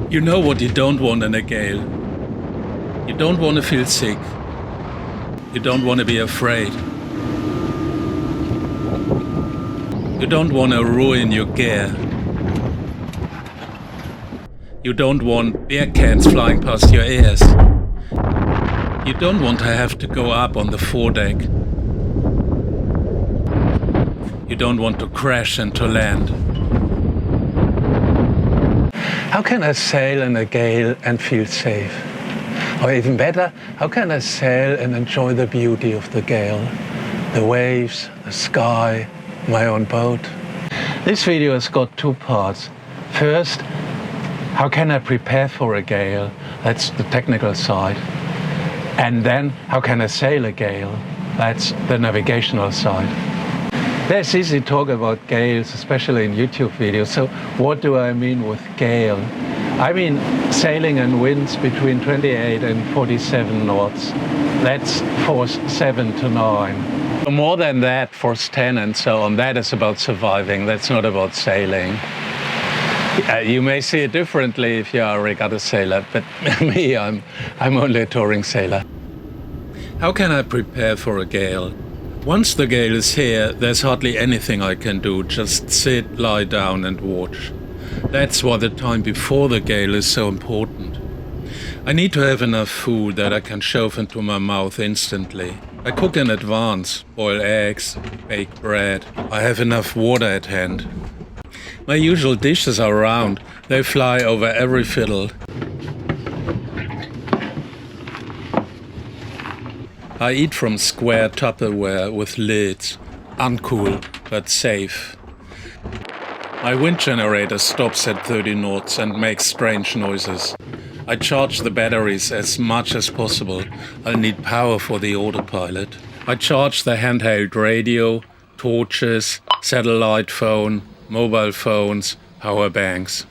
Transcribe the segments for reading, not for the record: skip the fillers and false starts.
You know what you don't want in a gale. You don't want to feel sick. You don't want to be afraid. You don't want to ruin your gear. You don't want beer cans flying past your ears. You don't want to have to go up on the foredeck. You don't want to crash into land. How can I sail in a gale and feel safe? Or even better, how can I sail and enjoy the beauty of the gale? The waves, the sky, my own boat. This video has got two parts. First, how can I prepare for a gale? That's the technical side. And then, how can I sail a gale? That's the navigational side. There's easy talk about gales, especially in YouTube videos. So what do I mean with gale? I mean sailing in winds between 28 and 47 knots. That's force 7 to 9. More than that, force 10 and so on. That is about surviving. That's not about sailing. You may see it differently if you are a regatta sailor, but me, I'm only a touring sailor. How can I prepare for a gale? Once the gale is here, there's hardly anything I can do, just sit, lie down and watch. That's why the time before the gale is so important. I need to have enough food that I can shove into my mouth instantly. I cook in advance, boil eggs, bake bread. I have enough water at hand. My usual dishes are round, they fly over every fiddle. I eat from square Tupperware with lids, uncool but safe. My wind generator stops at 30 knots and makes strange noises. I charge the batteries as much as possible. I'll need power for the autopilot. I charge the handheld radio, torches, satellite phone, mobile phones, power banks.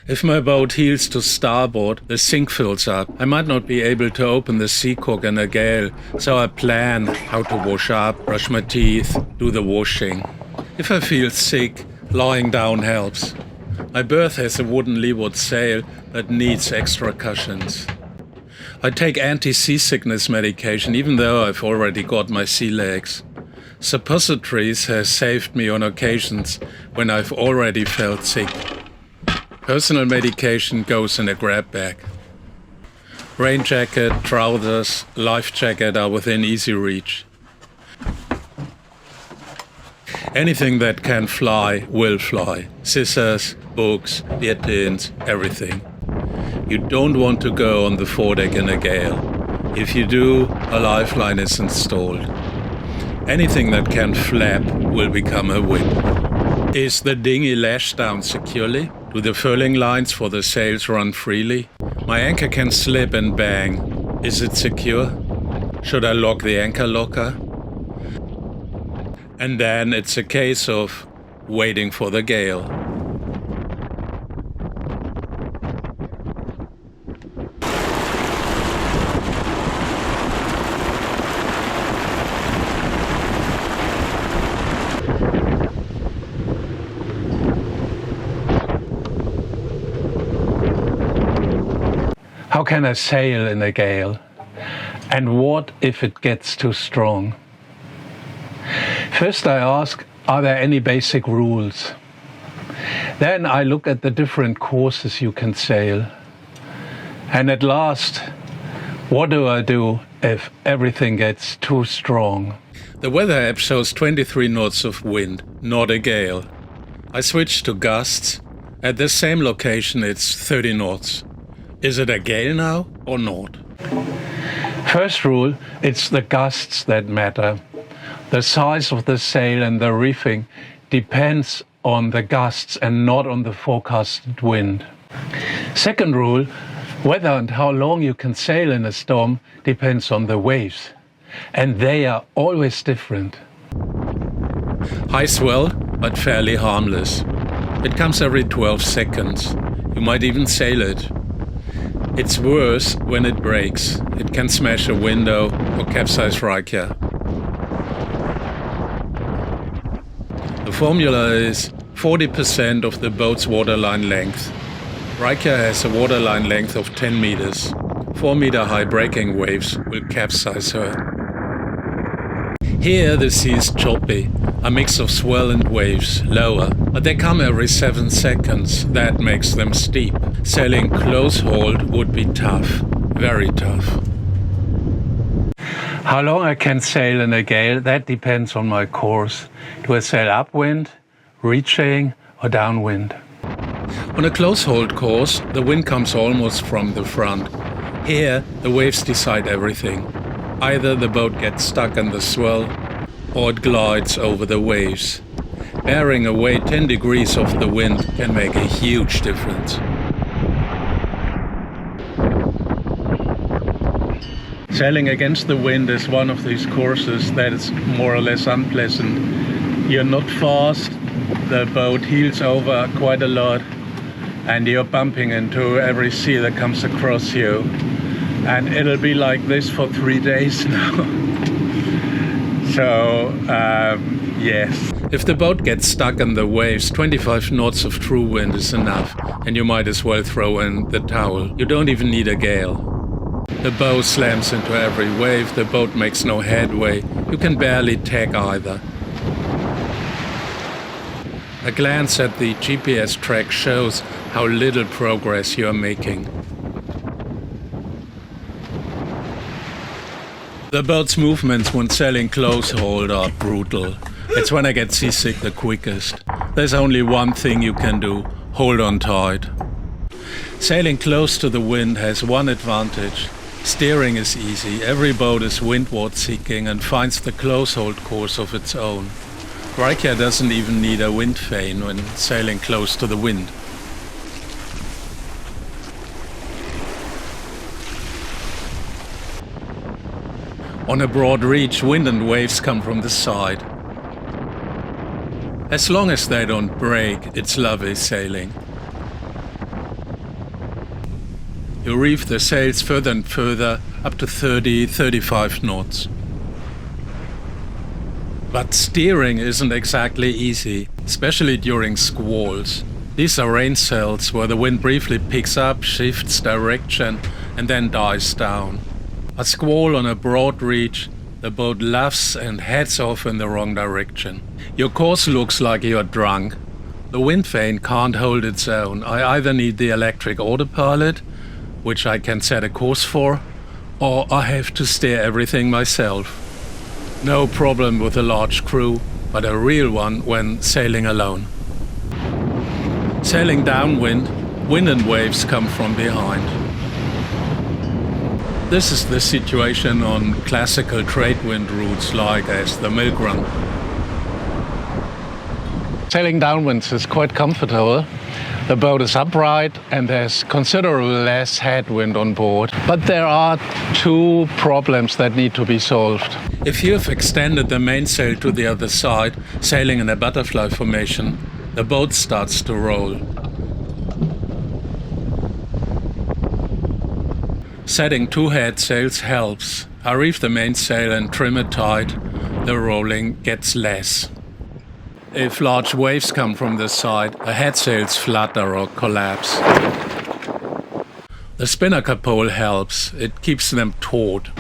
If my boat heels to starboard, the sink fills up. I might not be able to open the seacock in a gale, so I plan how to wash up, brush my teeth, do the washing. If I feel sick, lying down helps. My berth has a wooden leeward sail that needs extra cushions. I take anti-seasickness medication even though I've already got my sea legs. Suppositories has saved me on occasions when I've already felt sick. Personal medication goes in a grab bag. Rain jacket, trousers, life jacket are within easy reach. Anything that can fly will fly. Scissors, books, beer tins, everything. You don't want to go on the foredeck in a gale. If you do, a lifeline is installed. Anything that can flap will become a whip. Is the dinghy lashed down securely? Do the furling lines for the sails run freely? My anchor can slip and bang. Is it secure? Should I lock the anchor locker? And then it's a case of waiting for the gale. How can I sail in a gale? And what if it gets too strong? First I ask, are there any basic rules? Then I look at the different courses you can sail. And at last, what do I do if everything gets too strong? The weather app shows 23 knots of wind, not a gale. I switch to gusts. At the same location it's 30 knots. Is it a gale now or not? First rule, it's the gusts that matter. The size of the sail and the reefing depends on the gusts and not on the forecasted wind. Second rule, whether and how long you can sail in a storm depends on the waves. And they are always different. High swell, but fairly harmless. It comes every 12 seconds. You might even sail it. It's worse when it breaks. It can smash a window or capsize Reykja. The formula is 40% of the boat's waterline length. Reykja has a waterline length of 10 meters. 4-meter high breaking waves will capsize her. Here the sea is choppy, a mix of swell and waves, lower, but they come every 7 seconds. That makes them steep. Sailing close hauled would be tough, very tough. How long I can sail in a gale, that depends on my course. Do I sail upwind, reaching, or downwind? On a close-hauled course, the wind comes almost from the front. Here, the waves decide everything. Either the boat gets stuck in the swell, or it glides over the waves. Bearing away 10 degrees of the wind can make a huge difference. Sailing against the wind is one of these courses that is more or less unpleasant. You're not fast, the boat heels over quite a lot, and you're bumping into every sea that comes across you. And it'll be like this for 3 days now. So, yes. If the boat gets stuck in the waves, 25 knots of true wind is enough, and you might as well throw in the towel. You don't even need a gale. The bow slams into every wave, the boat makes no headway, you can barely tack either. A glance at the GPS track shows how little progress you are making. The boat's movements when sailing close hauled are brutal. It's when I get seasick the quickest. There's only one thing you can do, hold on tight. Sailing close to the wind has one advantage. Steering is easy, every boat is windward seeking and finds the close-hauled course of its own. Reykja doesn't even need a wind vane when sailing close to the wind. On a broad reach, wind and waves come from the side. As long as they don't break, it's lovely sailing. You reef the sails further and further, up to 30-35 knots. But steering isn't exactly easy, especially during squalls. These are rain cells where the wind briefly picks up, shifts direction, and then dies down. A squall on a broad reach, the boat luffs and heads off in the wrong direction. Your course looks like you're drunk. The wind vane can't hold its own. I either need the electric autopilot, which I can set a course for, or I have to steer everything myself. No problem with a large crew, but a real one when sailing alone. Sailing downwind, wind and waves come from behind. This is the situation on classical trade wind routes like as the Milk Run. Sailing downwind is quite comfortable. The boat is upright and there's considerably less headwind on board. But there are 2 problems that need to be solved. If you have extended the mainsail to the other side, sailing in a butterfly formation, the boat starts to roll. Setting 2 head sails helps. I reef the mainsail and trim it tight. The rolling gets less. If large waves come from the side, the headsails flutter or collapse. The spinnaker pole helps, it keeps them taut.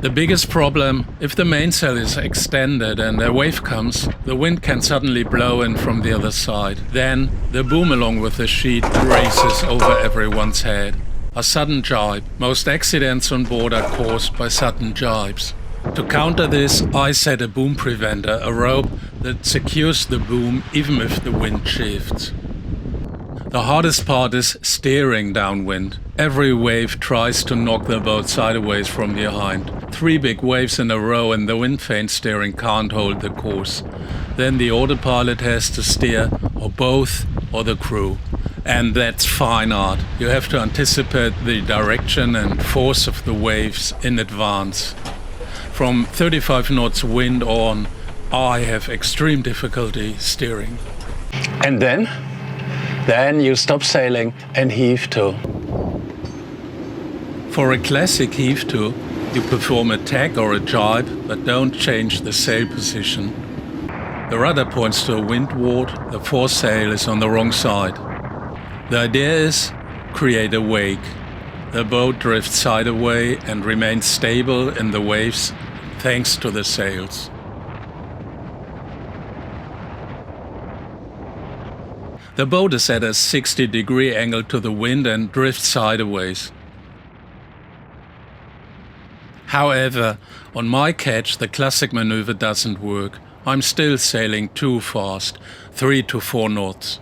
The biggest problem, if the mainsail is extended and a wave comes, the wind can suddenly blow in from the other side. Then the boom along with the sheet races over everyone's head. A sudden jibe. Most accidents on board are caused by sudden jibes. To counter this, I set a boom preventer, a rope that secures the boom even if the wind shifts. The hardest part is steering downwind. Every wave tries to knock the boat sideways from behind. 3 big waves in a row and the wind vane steering can't hold the course. Then the autopilot has to steer, or both, or the crew. And that's fine art. You have to anticipate the direction and force of the waves in advance. From 35 knots wind on, I have extreme difficulty steering. And then you stop sailing and heave to. For a classic heave-to, you perform a tack or a jibe, but don't change the sail position. The rudder points to a windward, the foresail is on the wrong side. The idea is create a wake. The boat drifts side away and remains stable in the waves thanks to the sails. The boat is at a 60-degree angle to the wind and drifts sideways. However, on my catch the classic maneuver doesn't work. I'm still sailing too fast, 3 to 4 knots.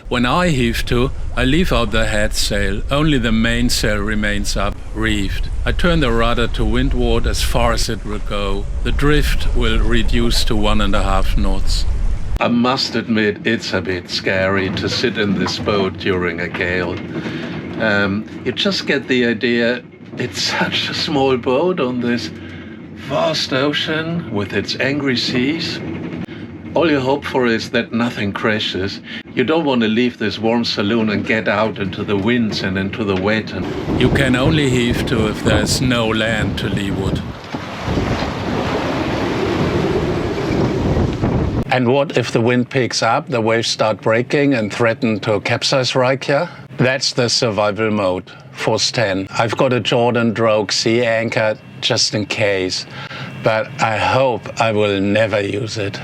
When I heave to, I leave out the head sail, only the mainsail remains up, reefed. I turn the rudder to windward as far as it will go. The drift will reduce to 1.5 knots. I must admit it's a bit scary to sit in this boat during a gale. You just get the idea it's such a small boat on this vast ocean with its angry seas. All you hope for is that nothing crashes. You don't want to leave this warm saloon and get out into the winds and into the wet. And you can only heave to if there's no land to leeward. And what if the wind picks up, the waves start breaking and threaten to capsize Reykja? That's the survival mode, force 10. I've got a Jordan Drogue sea anchor just in case, but I hope I will never use it.